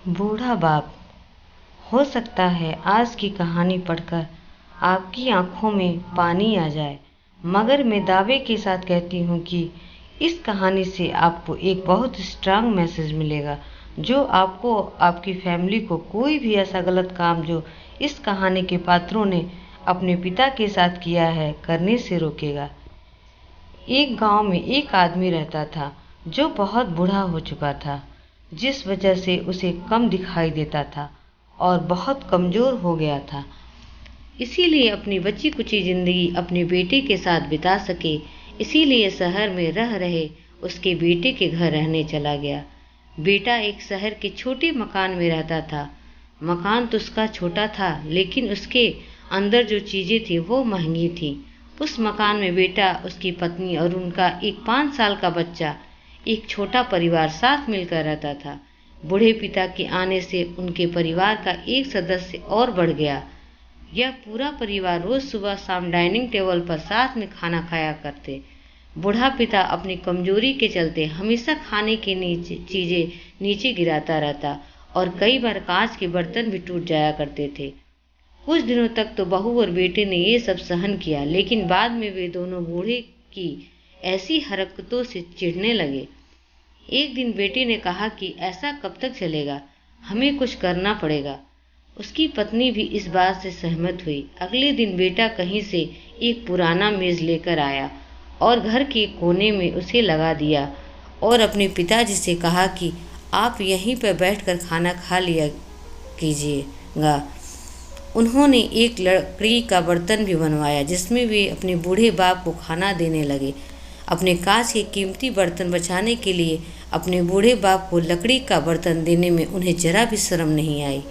बूढ़ा बाप। हो सकता है आज की कहानी पढ़कर आपकी आंखों में पानी आ जाए, मगर मैं दावे के साथ कहती हूँ कि इस कहानी से आपको एक बहुत स्ट्रांग मैसेज मिलेगा, जो आपको, आपकी फैमिली को कोई भी ऐसा गलत काम जो इस कहानी के पात्रों ने अपने पिता के साथ किया है करने से रोकेगा। एक गांव में एक आदमी रहता था जो बहुत बूढ़ा हो चुका था, जिस वजह से उसे कम दिखाई देता था और बहुत कमज़ोर हो गया था। इसीलिए अपनी बची कुची ज़िंदगी अपने बेटे के साथ बिता सके, इसीलिए शहर में रह रहे उसके बेटे के घर रहने चला गया। बेटा एक शहर के छोटे मकान में रहता था। मकान तो उसका छोटा था, लेकिन उसके अंदर जो चीज़ें थी वो महंगी थी। उस मकान में बेटा, उसकी पत्नी और उनका एक 5 साल का बच्चा, एक छोटा परिवार साथ मिलकर रहता था। बूढ़े पिता के आने से उनके परिवार का एक सदस्य और बढ़ गया। यह पूरा परिवार रोज सुबह शाम डाइनिंग टेबल पर साथ में खाना खाया करते। बूढ़ा पिता अपनी कमजोरी के चलते हमेशा खाने के चीजें नीचे गिराता रहता और कई बार कांच के बर्तन भी टूट जाया करते थे। कुछ दिनों तक तो बहू और बेटे ने ये सब सहन किया, लेकिन बाद में वे दोनों बूढ़े की ऐसी हरकतों से चिढ़ने लगे। एक दिन बेटे ने कहा कि ऐसा कब तक चलेगा, हमें कुछ करना पड़ेगा। उसकी पत्नी भी इस बात से सहमत हुई। अगले दिन बेटा कहीं से एक पुराना मेज लेकर आया और घर के कोने में उसे लगा दिया और अपने पिताजी से कहा कि आप यहीं पर बैठकर खाना खा लिया कीजिएगा। उन्होंने एक लकड़ी का बर्तन भी बनवाया जिसमें वे अपने बूढ़े बाप को खाना देने लगे। अपने कांच के कीमती बर्तन बचाने के लिए अपने बूढ़े बाप को लकड़ी का बर्तन देने में उन्हें जरा भी शर्म नहीं आई।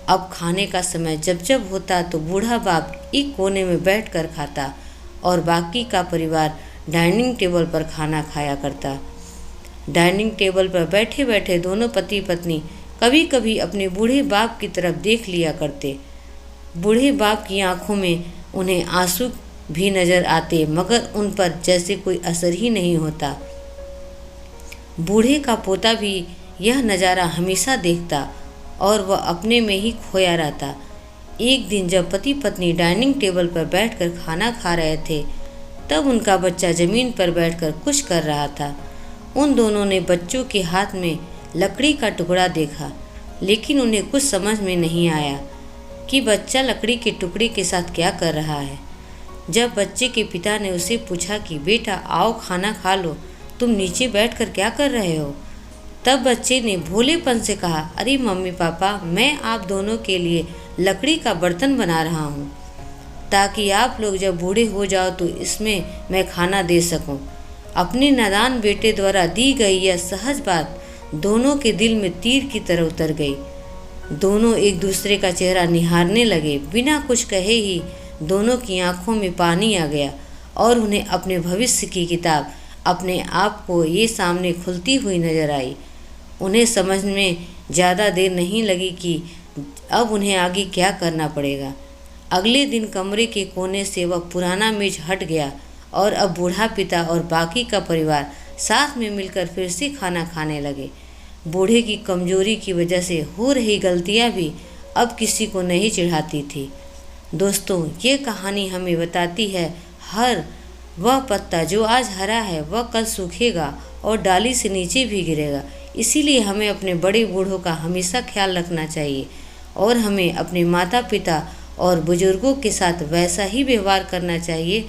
अब खाने का समय जब जब होता तो बूढ़ा बाप एक कोने में बैठकर खाता और बाकी का परिवार डाइनिंग टेबल पर खाना खाया करता। डाइनिंग टेबल पर बैठे बैठे दोनों पति पत्नी कभी कभी अपने बूढ़े बाप की तरफ देख लिया करते। बूढ़े बाप की आंखों में उन्हें आंसू भी नजर आते, मगर उन पर जैसे कोई असर ही नहीं होता। बूढ़े का पोता भी यह नज़ारा हमेशा देखता और वह अपने में ही खोया रहता। एक दिन जब पति पत्नी डाइनिंग टेबल पर बैठकर खाना खा रहे थे, तब उनका बच्चा ज़मीन पर बैठकर कुछ कर रहा था। उन दोनों ने बच्चों के हाथ में लकड़ी का टुकड़ा देखा, लेकिन उन्हें कुछ समझ में नहीं आया कि बच्चा लकड़ी के टुकड़े के साथ क्या कर रहा है। जब बच्चे के पिता ने उसे पूछा कि बेटा आओ खाना खा लो, तुम नीचे बैठकर क्या कर रहे हो, तब बच्चे ने भोलेपन से कहा, अरे मम्मी पापा, मैं आप दोनों के लिए लकड़ी का बर्तन बना रहा हूँ ताकि आप लोग जब बूढ़े हो जाओ तो इसमें मैं खाना दे सकूँ। अपने नादान बेटे द्वारा दी गई यह सहज बात दोनों के दिल में तीर की तरह उतर गई। दोनों एक दूसरे का चेहरा निहारने लगे। बिना कुछ कहे ही दोनों की आंखों में पानी आ गया और उन्हें अपने भविष्य की किताब अपने आप को ये सामने खुलती हुई नजर आई। उन्हें समझ में ज़्यादा देर नहीं लगी कि अब उन्हें आगे क्या करना पड़ेगा। अगले दिन कमरे के कोने से वह पुराना मेज हट गया और अब बूढ़ा पिता और बाकी का परिवार साथ में मिलकर फिर से खाना खाने लगे। बूढ़े की कमजोरी की वजह से हो रही गलतियां भी अब किसी को नहीं चिढ़ाती थी। दोस्तों, ये कहानी हमें बताती है हर वह पत्ता जो आज हरा है वह कल सूखेगा और डाली से नीचे भी गिरेगा। इसीलिए हमें अपने बड़े बूढ़ों का हमेशा ख्याल रखना चाहिए और हमें अपने माता पिता और बुजुर्गों के साथ वैसा ही व्यवहार करना चाहिए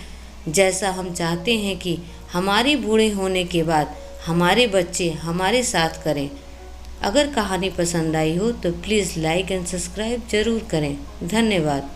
जैसा हम चाहते हैं कि हमारे बूढ़े होने के बाद हमारे बच्चे हमारे साथ करें। अगर कहानी पसंद आई हो तो प्लीज़ लाइक एंड सब्सक्राइब ज़रूर करें। धन्यवाद।